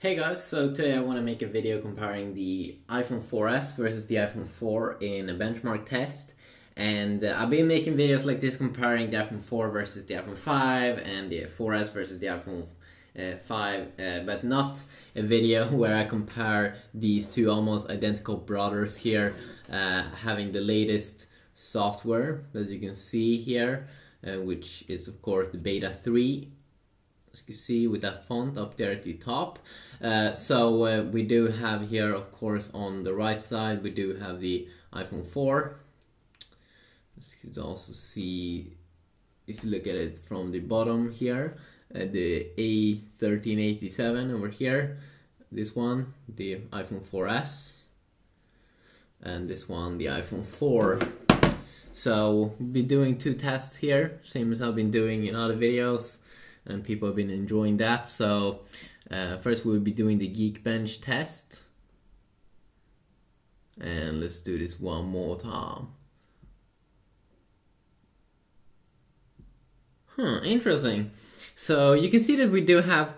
Hey guys, so today I want to make a video comparing the iPhone 4S versus the iPhone 4 in a benchmark test. And I've been making videos like this comparing the iPhone 4 versus the iPhone 5 and the 4S versus the iPhone 5, but not a video where I compare these two almost identical brothers here, having the latest software that you can see here, which is of course the Beta 3. As you can see with that font up there at the top. So we do have here, of course, on the right side, we do have the iPhone 4. As you can also see, if you look at it from the bottom here, the A1387 over here, this one, the iPhone 4S, and this one, the iPhone 4. So we'll be doing two tests here, same as I've been doing in other videos. And people have been enjoying that. So first we'll be doing the Geekbench test, and let's do this one more time. Interesting. So you can see that we do have,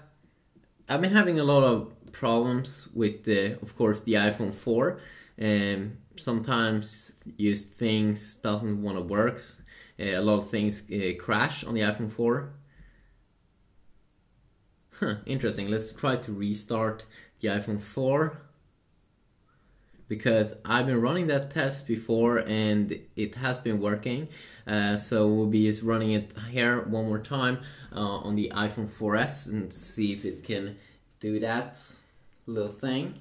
I've been having a lot of problems with of course the iPhone 4, and sometimes things doesn't want to work. A lot of things crash on the iPhone 4. Interesting. Let's try to restart the iPhone 4, because I've been running that test before and it has been working. So we'll be just running it here one more time on the iPhone 4S and see if it can do that little thing.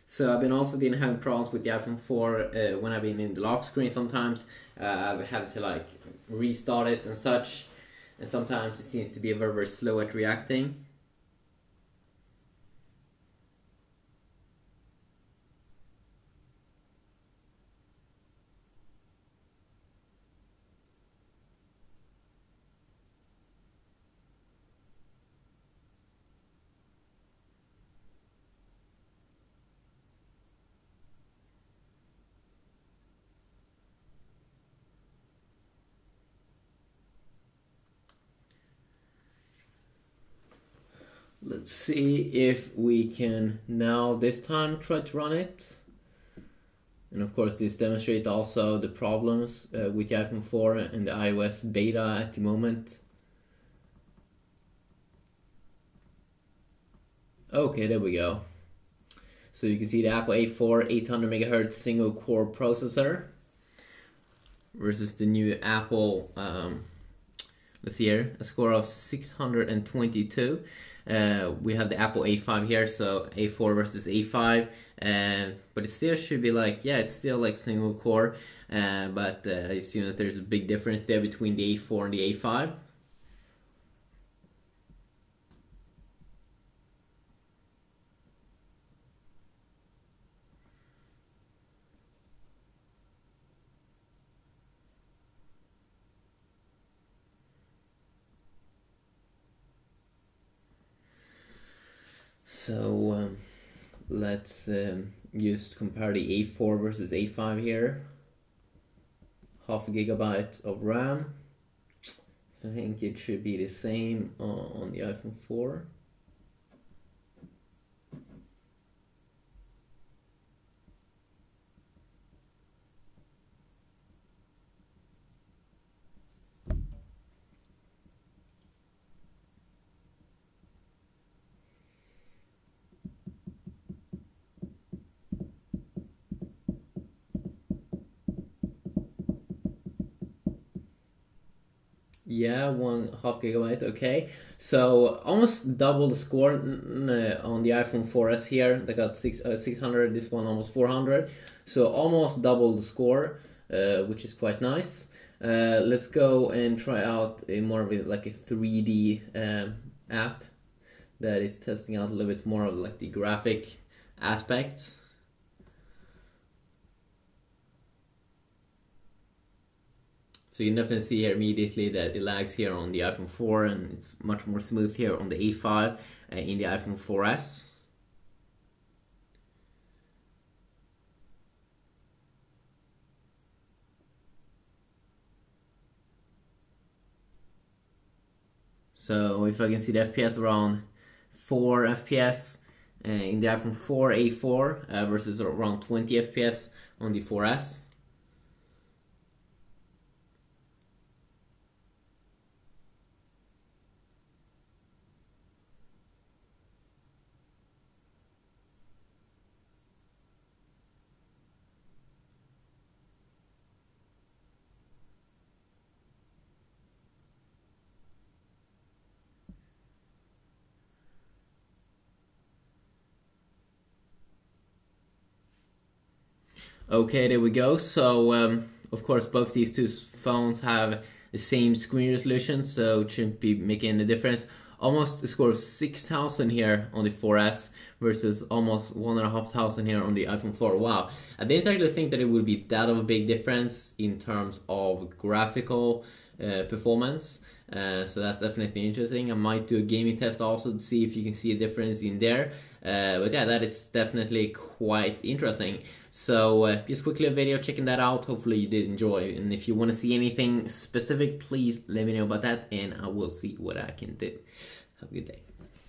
So I've also been having problems with the iPhone 4 when I've been in the lock screen. Sometimes I've had to like restart it and such, and sometimes it seems to be very slow at reacting. Let's see if we can now this time try to run it. And of course this demonstrates also the problems with the iPhone 4 and the iOS beta at the moment. Okay, there we go. So you can see the Apple A4 800 MHz single core processor versus the new Apple, let's see here, a score of 622. We have the Apple A5 here, so A4 versus A5, but it still should be like, yeah, it's still like single core, but I assume that there's a big difference there between the A4 and the A5. So let's just compare the A4 versus A5 here. 0.5 GB of RAM. So I think it should be the same on the iPhone 4. Yeah, 0.5 GB, okay. So almost double the score on the iPhone 4S here. They got 600, this one almost 400. So almost double the score, which is quite nice. Let's go and try out more of like a 3D app that is testing out a little bit more of like the graphic aspects. So you can definitely see here immediately that it lags here on the iPhone 4 and it's much more smooth here on the A5 in the iPhone 4S. So if I can see the FPS around 4 FPS in the iPhone 4A4 versus around 20 FPS on the 4S. Okay, there we go. So, of course, both these two phones have the same screen resolution, so it shouldn't be making any difference. Almost a score of 6,000 here on the 4S versus almost 1,500 here on the iPhone 4. Wow, I didn't actually think that it would be that of a big difference in terms of graphical performance. So that's definitely interesting. I might do a gaming test also to see if you can see a difference in there. But yeah, that is definitely quite interesting. So just quickly a video checking that out. Hopefully you did enjoy. And if you want to see anything specific, please let me know about that and I will see what I can do. Have a good day.